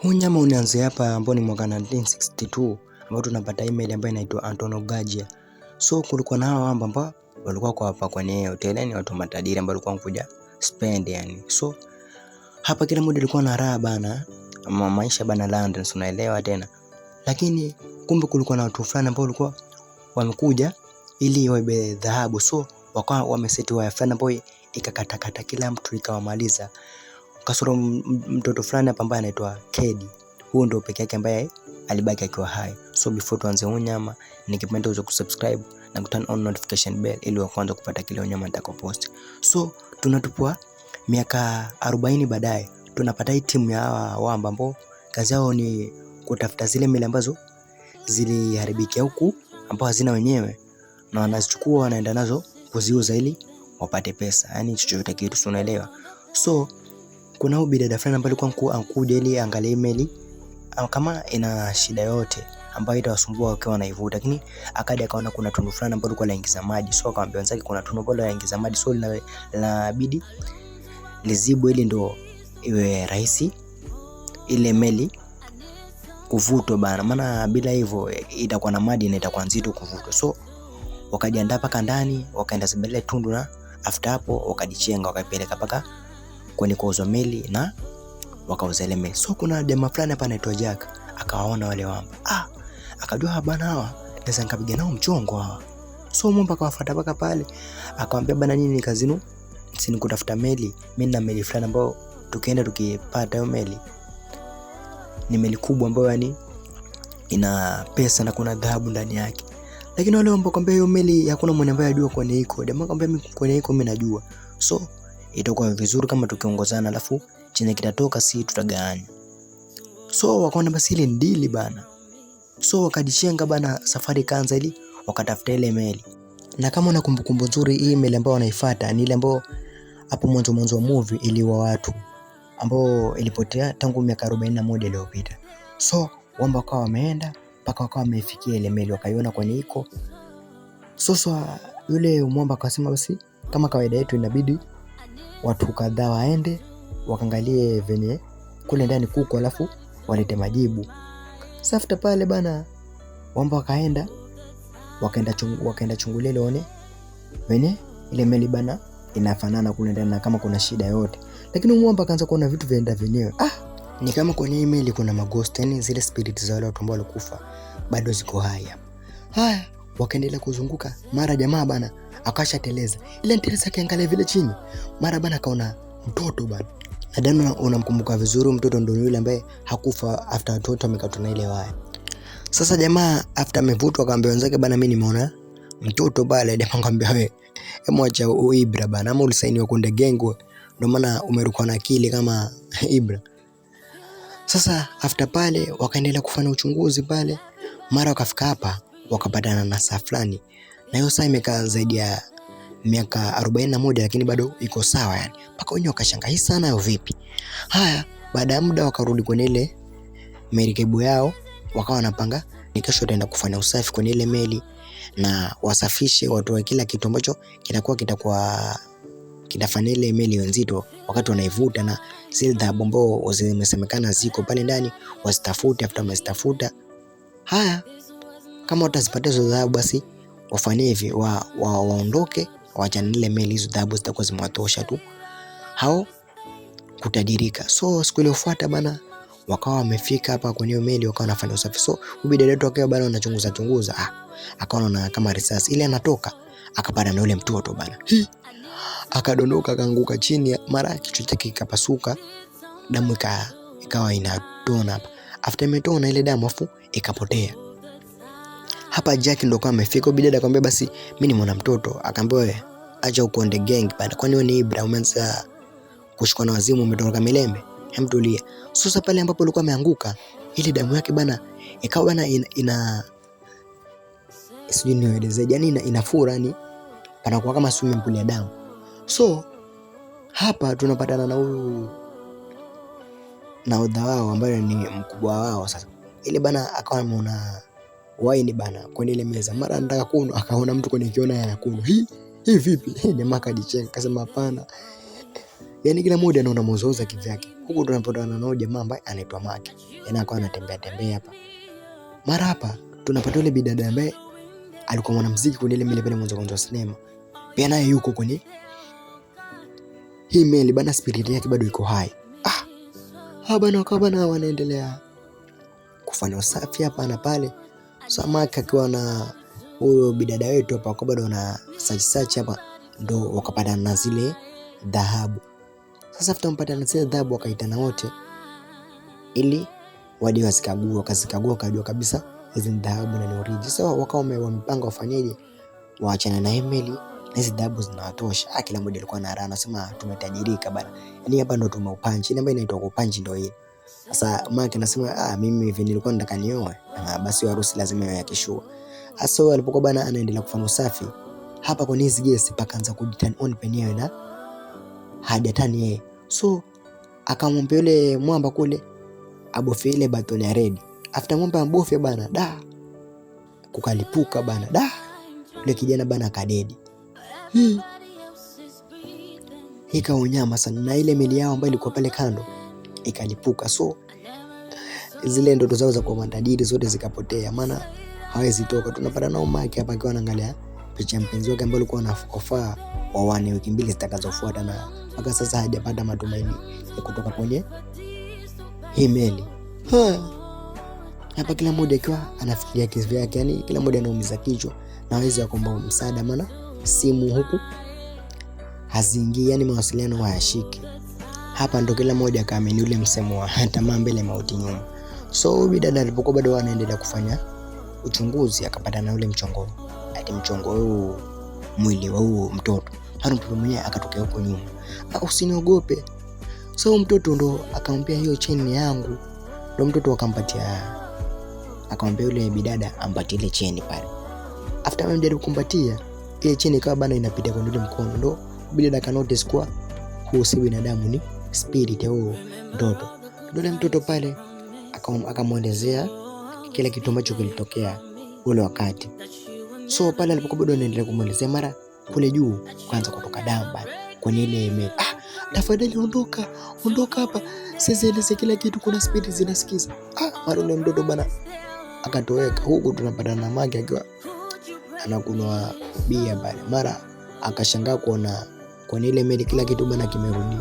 Huu nyama unaanzia hapa ambao ni mwaka 1962 ambao tunapata email ambayo inaitwa Antonio Gaggia. So kulikuwa na hao ambao walikuwa kwa hapa kwenye hoteli, ni watu matajiri ambao walikuwa wanakuja spend yani. So hapa kila mmoja alikuwa na raha bana, maisha bana London, unaelewa tena. Lakini kumbe kulikuwa na watu fulani ambao walikuwa wamekuja ili waibe dhahabu. So wakawa wameseti waya fulani ambao ikakatakata kila mtu ikawamaliza. Kasoro mtoto fulani hapa ambaye anaitwa Kedi. Huyo ndio pekee yake ambaye alibaki akiwa hai. So before tuanze huu nyama, nikipenda uweze kusubscribe na turn on notification bell ili wa kwanza kupata kile nyama nitakapopost. So tunatupwa miaka 40 baadaye tunapata hii timu ya wamba ambao kazi yao ni kutafuta zile meli ambazo ziliharibikia huku ambao hazina wenyewe, na wanazichukua wanaenda nazo kuziuza ili wapate pesa. Yaani chochote kitu, unaelewa. So kuna huyu bidada fulani ambaye alikuwa anakuja ili angalie meli kama ina shida yote ambayo itawasumbua wakiwa wanaivuta, lakini akaja akaona kuna tundu fulani ambalo lilikuwa laingiza maji. So akamwambia wenzake kuna tundu ambalo laingiza maji, so linabidi lizibwe ili ndo iwe rahisi ile meli kuvutwa bana, maana bila hivyo itakuwa na maji na itakuwa nzito kuvutwa. So wakajiandaa paka ndani, wakaenda zibele tundu, na after hapo wakajichenga wakapeleka paka kwenye kuuza meli na wakauza ile meli. So kuna jamaa fulani hapa anaitwa Jack akawaona wale wamba, akajua bana hawa naweza nikapiga nao mchongo hawa. So mwamba akawafuata paka pale, akamwambia bana, nini kazinu sini kutafuta meli, mimi na meli fulani ambayo tukienda tukipata hiyo meli ni meli kubwa ambayo yani ina pesa na kuna dhahabu ndani yake. Lakini wale wamba kwambia hiyo meli hakuna mwenye ambaye anajua kwenye iko. Jamaa kwambia mimi kwenye iko mimi najua. So itakuwa vizuri kama tukiongozana, alafu chenye kitatoka si tutagawanya. So wakaona basi ile ndili bana. So wakajichenga bana, safari kaanza ili wakatafuta ile meli. Na kama una kumbukumbu nzuri, hii meli ambayo wanaifuata ni ile ambayo hapo mwanzo wa movie iliwa watu ambao ilipotea tangu miaka 41 iliyopita. So wamba wakawa wameenda mpaka wakawa wamefikia ile meli, wakaiona kwenye iko. Sasa yule mwamba akasema basi kama kawaida yetu inabidi watu kadhaa waende wakaangalie venye kule ndani kuko, alafu walete majibu. Safta pale bana, wamba wakaenda chungulia ile one venye ile meli bana inafanana kule ndani na kama kuna shida yote. Lakini mwamba akaanza kuona vitu vienda venyewe. Ni kama kwenye meli kuna maghost, yani zile spirit za wale watu ambao walikufa bado ziko hai hapa. Haya, wakaendelea kuzunguka, mara jamaa bana akashateleza. Ile nteleza kiangalia vile chini, mara bana kaona mtoto bana. Nadhani unamkumbuka vizuri, mtoto ndio yule ambaye hakufa after mtoto amekatwa na ile waya. Sasa jamaa after amevutwa akamwambia wenzake bana, mimi nimeona mtoto pale. Jamaa akamwambia wewe, acha Ibra bana, ama ulisainiwa kunde gengo ndio maana umerukwa na akili kama Ibra. Sasa after pale wakaendelea kufanya uchunguzi pale, mara wakafika hapa wakapatana na saa fulani, na hiyo saa imekaa zaidi ya miaka 41 lakini bado iko sawa yani. Paka wenyewe wakashangaa hii sana yo vipi. Haya, baada ya muda wakarudi kwenye ile merikebu yao, wakawa wanapanga ni kesho wataenda kufanya usafi kwenye ile meli na wasafishe, watoe kila kitu ambacho kinafanya ile meli nzito wakati wanaivuta, na zile dhahabu ambao zimesemekana ziko pale ndani wasitafute. After wamezitafuta, haya kama watazipata hizo dhahabu basi wafanye hivi, waondoke waachane ile meli, hizo dhahabu zitakuwa zimewatosha tu hao kutajirika. So siku iliyofuata bana, wakawa wamefika hapa kwenye meli, wakawa wanafanya usafi. So ubidada wetu akawa bana anachunguza, akaona kama risasi ile anatoka, akapata na yule mtoto bana. Akadondoka akaanguka chini, mara kichwa chake kikapasuka, damu ikawa inatona hapa. After imetona ile damu afu ikapotea. Hapa Jack ndo kama amefika, bidada akamwambia basi mimi ni mwana mtoto. Akaambia wewe acha ukonde gang bana, kwani wewe ni Ibra umeanza kushikwa na wazimu, umetoka milembe, hemtulia. Sasa pale ambapo alikuwa ameanguka, ile damu yake bana ikawa bana sijui nieleze yani inafura yani panakuwa kama swimming pool ya damu. So hapa tunapatana na huyu nahodha wao ambaye ni mkubwa wao. Sasa ile bana akawa ameona wine bana kwenye ile meza, mara anataka kunywa, akaona mtu kwenye kiona ya kunywa. Hii vipi? Jamaa akajichenga akasema hapana, yani kila mmoja anaona mzozo kivyake. Huko tunapotana na jamaa ambaye anaitwa Mark, yani akawa anatembea hapa. Mara hapa tunapata yule bidada ambaye alikuwa mwanamuziki kwenye ile meli pale mwanzo wa sinema, pia naye yuko kwenye hii meli bana, spirit yake bado iko hai. Bana wakabana wanaendelea kufanya usafi hapa na pale. So Mark akiwa na huyo bidada wetu hapa kwa bado na search hapa, ndo wakapata na zile dhahabu. Sasa tutampata na zile dhahabu, wakaitana wote ili wadi wakazikagua kujua kabisa hizi dhahabu na ni original. So wakao wamepanga wafanyaje, waachana na meli na hizi dhahabu zinawatosha. Kila mmoja alikuwa na raha, anasema tumetajirika bana, yani hapa ndo tumeupanchi. Ile ambayo inaitwa kupanchi ndo hii. Sasa Mark anasema mimi hivi nilikuwa nataka nioe, basi harusi lazima iwe ya kishua. Sasa alipokuwa bana anaendelea kufanya usafi hapa kwa hizi gesi, pakaanza kujiturn on penyewe na hajatani yeye. So akamwambia yule mwamba kule abofie ile batoni ya red. After mwamba abofie bana, kukalipuka bana, yule kijana bana akadedi. Ikaonyama sana, na ile meli yao ambayo ilikuwa pale kando ikalipuka. So zile ndoto zao za kuwa matajiri zote zikapotea, maana hawezi toka. Tunapata nao Mark hapa akiwa anaangalia picha mpenzi wake ambaye alikuwa anafaa waone wiki mbili zitakazofuata, na mpaka sasa hajapata matumaini ya kutoka kwenye hii meli. Hapa kila mmoja akiwa anafikiria kesi yake, yani kila mmoja anaumiza kichwa na hawezi kuomba msaada, maana simu huku haziingii, yani mawasiliano hayashiki. Hapa ndo kila mmoja akaamini ule msemo wa tamaa mbele mauti nyuma. So bidada alipokuwa bado anaendelea kufanya uchunguzi, akapata na ule mchongo. Mchongo huu mwili wa huo mtoto. Mtoto mwenyewe akatokea huko nyuma. Usiniogope. So mtoto ndo akamwambia hiyo cheni yangu. Ndo mtoto akamwambia yule bidada ampatie ile cheni pale. After amejaribu kumpatia ile cheni, ikawa bana inapita kwa ile mkono. Ndo bidada ka notice kwa huu si binadamu, ni spirit ya huo mtoto. Ndo mtoto pale akamwelezea kile kitu ambacho kilitokea ule wakati. So pale alipokuwa bado anaendelea kumwelezea, mara kule juu kwanza kutoka damu bana kwenye ile meli. Tafadhali ondoka hapa, sasa eleze kila kitu, kuna spirit zinasikiza. Mara ule mtoto bana akatoweka. Huku tunapata na Mark akiwa anakunywa bia pale, mara akashangaa kuona kwenye ile meli kila kitu bana kimerudi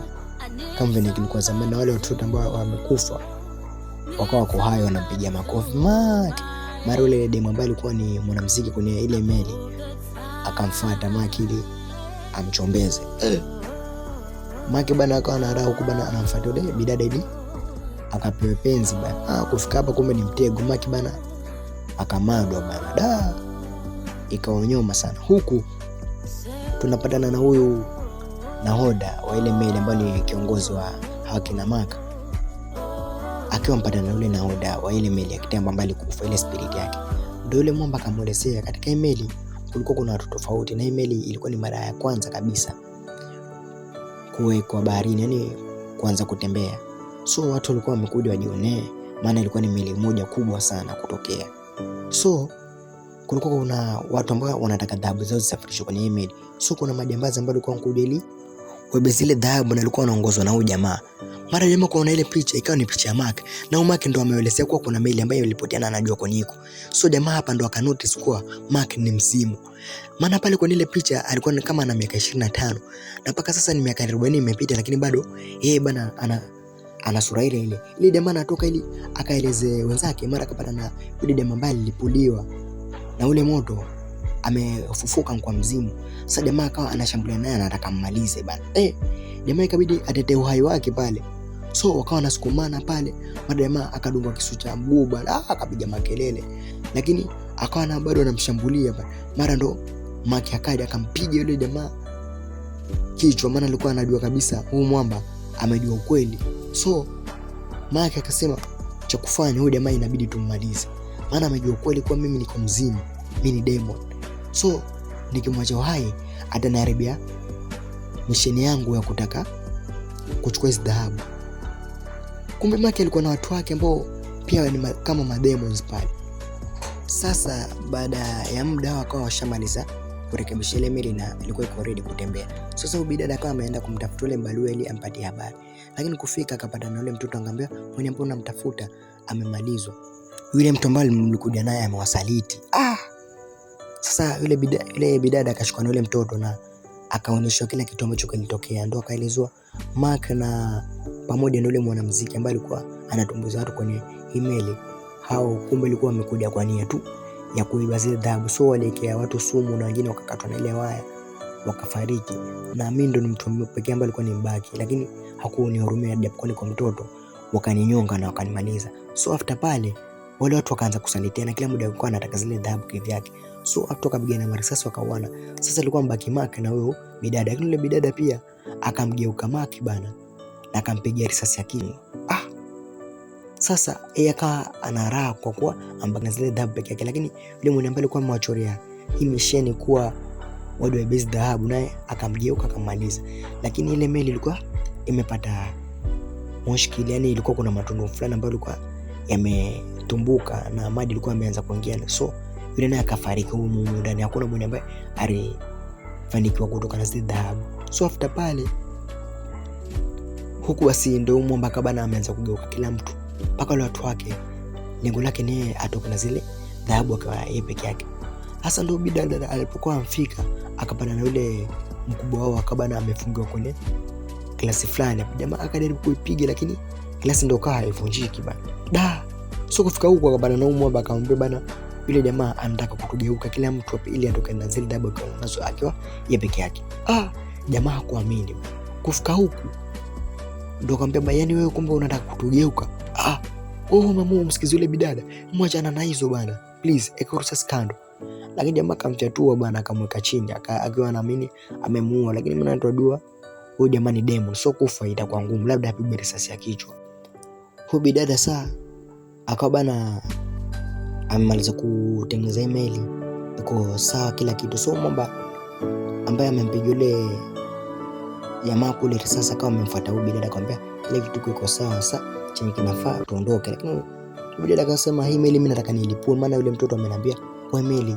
kama vile kilikuwa zamani, na wale watoto ambao wamekufa wakawa wako hai wanampigia makofi Mark. Mara ule demo ambaye alikuwa ni mwanamuziki kwenye ile meli akamfuata Mark ili amchombeze. Mark bana akawa na raha huko bana, anamfuata yule bidada ili akapewe penzi bana. Kufika hapa kumbe ni mtego. Mark bana akamadwa bana, ikaonyoma sana. Huku tunapatana na huyu nahoda wa ile meli ambaye ni kiongozi wa haki na Mark, akiwa mpatana na yule nahoda wa ile meli ya kitambo ambaye alikufa ile spirit yake. Ndio yule mwamba akamwelezea katika ile meli kulikuwa kuna watu tofauti, na ile meli ilikuwa ni mara ya kwanza kabisa kuwekwa baharini, yani kuanza kutembea. So watu walikuwa wamekuja wajionee, maana ilikuwa ni meli moja kubwa sana kutokea. So kulikuwa kuna watu ambao wanataka dhahabu zao zisafirishwe kwenye ile meli. So kuna majambazi ambao walikuwa wanakuja ili wabebe zile dhahabu, na alikuwa anaongozwa na huyu jamaa. Mara jamaa kuona ile picha ikawa ni picha ya Mark, na Mark ndo ameelezea kuwa kuna meli ambayo ilipoteana anajua kwenye iko. So jamaa hapa ndo akanotice kuwa Mark ni mzimu, maana pale kwenye ile picha alikuwa kama ana miaka 25 na mpaka sasa ni miaka 40 imepita, lakini bado yeye bana ana sura ile. Ile jamaa anatoka ili akaeleze wenzake, mara akapata na yule jamaa ambaye alipuliwa na ule moto amefufuka kwa mzimu. Sasa jamaa akawa anashambulia naye, anataka mmalize bana. Jamaa ikabidi atetee uhai wake pale. So wakawa nasukumana pale, mara jamaa akadungwa kisu cha mguu bana, akapiga makelele, lakini akawa na bado anamshambulia bana. Mara ndo Mark akaja akampiga yule jamaa kichwa, maana alikuwa anajua kabisa huyu mwamba amejua ukweli. So Mark akasema cha kufanya, huyu jamaa inabidi tummalize, maana amejua ukweli kwa mimi niko mzimu, mimi ni demon. So nikimwacha hai ataniharibia misheni yangu ya kutaka kuchukua hizo dhahabu. Kumbe Mark alikuwa na watu wake ambao pia ni kama mademons pale. Sasa baada ya muda wakawa washamaliza kurekebisha ile meli na ilikuwa iko ready kutembea. Sasa bidada akawa ameenda kumtafuta yule mbalua ili ampatie habari. Lakini kufika akapata na yule mtoto, angamwambia mwenye mbona unamtafuta amemalizwa. Yule mtu ambaye mlikuja naye amewasaliti. Sasa yule bidada akashikwa na yule mtoto na akaonyeshwa kila kitu ambacho kilitokea. Ndio akaelezwa Mark na pamoja na yule mwanamuziki ambaye alikuwa anatumbuiza watu kwenye email, hao kumbe alikuwa amekuja kwa nia tu ya kuiba zile dhahabu. So waliekea watu sumu na wengine wakakatwa na ile waya wakafariki. Na mimi ndo ni mtu pekee ambaye alikuwa ni mbaki, lakini hakunihurumia japo kwa mtoto, wakaninyonga na wakanimaliza. So after pale wale watu wakaanza kusalitiana, kila mmoja alikuwa anataka zile dhahabu kivyake. So after wakapigana marisasi wakauana. Sasa alikuwa mbaki Mark na huyo bidada, lakini yule bidada pia akamgeuka Mark bana na akampigia risasi ya kichwa. Sasa yeye akawa ana raha kwa kuwa ambaka zile dhahabu peke yake, lakini yule mwenye ambaye alikuwa amewachorea hii misheni kuwa wadu wa base dhahabu naye akamgeuka akamaliza. Lakini ile meli ilikuwa imepata mushkili, yani ilikuwa kuna matundu fulani ambayo ilikuwa yametumbuka na maji ilikuwa imeanza kuingia. So yule naye akafariki huko ndani, hakuna mwenye ambaye alifanikiwa kutoka na zile dhahabu. So after pale huku basi ndio mwamba bana ameanza kugeuka kila mtu, mpaka wale watu wake lengo lake ni atoke na zile dhahabu akawa yeye peke yake. Hasa ndio bidada alipokuwa amfika akapanda na yule mkubwa wao akabana amefungiwa kwenye klasi fulani. Jamaa akajaribu kuipiga lakini klasi ndio kaa haivunjiki bana. So kufika huko akabana na mwamba akamwambia bana yule jamaa anataka kutugeuka kila mtu ili atoke na zile dhahabu nazo akiwa yeye peke yake. Jamaa hakuamini. Kufika huku ndio akamwambia yani wewe kumbe unataka kutugeuka. Mama msikizi yule bidada, mwachana na hizo bana. Please eka rusasi kando. Lakini jamaa akamchatua bana akamweka chini akiwa anaamini amemuua, lakini mimi natodua huyu jamaa ni demon, so kufa itakuwa ngumu, labda apigwe risasi ya kichwa. Huyu bidada saa akawa bana amemaliza kutengeneza email, iko sawa kila kitu. So mwamba ambaye amempiga yule jamaa kule risasi akawa amemfuata huyu bidada akamwambia kile kitu kiko sawa, sasa chenye kinafaa tuondoke. Lakini bidada akasema hii email mimi nataka nilipue, maana yule mtoto ameniambia kwa email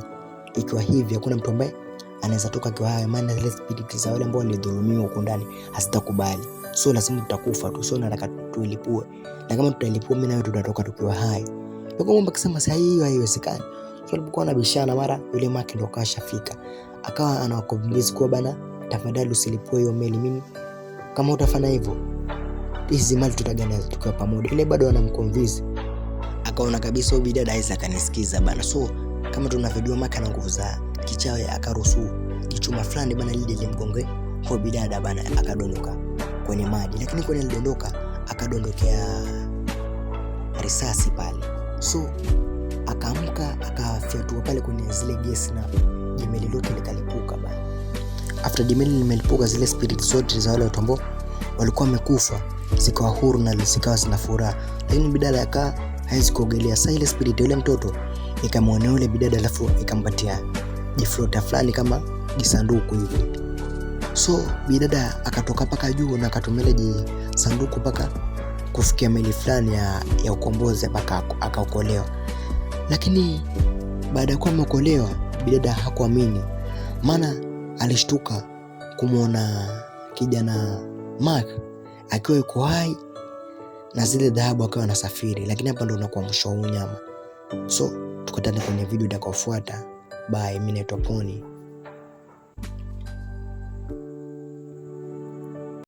ikiwa hivi hakuna mtu ambaye anaweza toka kwa haya, maana zile spirit za wale ambao walidhulumiwa huko ndani hazitakubali. So lazima tutakufa tu, so nataka tuilipue, na kama tutalipua mimi na wewe tutatoka tukiwa hai. Ndio mwamba akasema sasa hiyo haiwezekani. So alipokuwa na bishana mara yule Mark ndo kashafika, akawa anawakonvince kwa bana tafadhali usilipue hiyo email, mimi kama utafanya hivyo hizi mali tutagana tukiwa pamoja. Ile bado anamconvince, akaona kabisa huyu bidada haiza kanisikiza bana. So kama tunavyojua Mark ana nguvu za kichawi, akaruhusu kichuma fulani bana lile limgonge kwa bidada bana, akadondoka kwenye maji. Lakini kwenye alidondoka akadondokea risasi pale. So akaamka akafyatua pale kwenye zile gesi na jemeli lote likalipuka bana. After jemeli limelipuka, zile spirit zote za wale watu ambao walikuwa wamekufa zikawa huru na zikawa zina furaha. Lakini bidada akaa haizi kuogelea. Sasa ile spirit yule mtoto ikamwona yule bidada, alafu ikampatia jiflota fulani kama jisanduku hivi. So bidada akatoka paka juu na akatumia jisanduku paka kufikia meli fulani ya ukombozi paka akaokolewa. Lakini baada ya kuwa ameokolewa, bidada hakuamini, maana alishtuka kumuona kijana Mark akiwa yuko hai na zile dhahabu akawa anasafiri. Lakini hapa ndo unakuwa mwisho wa unyama. So tukutane kwenye video itakayofuata. Bye, mimi naitwa Pony.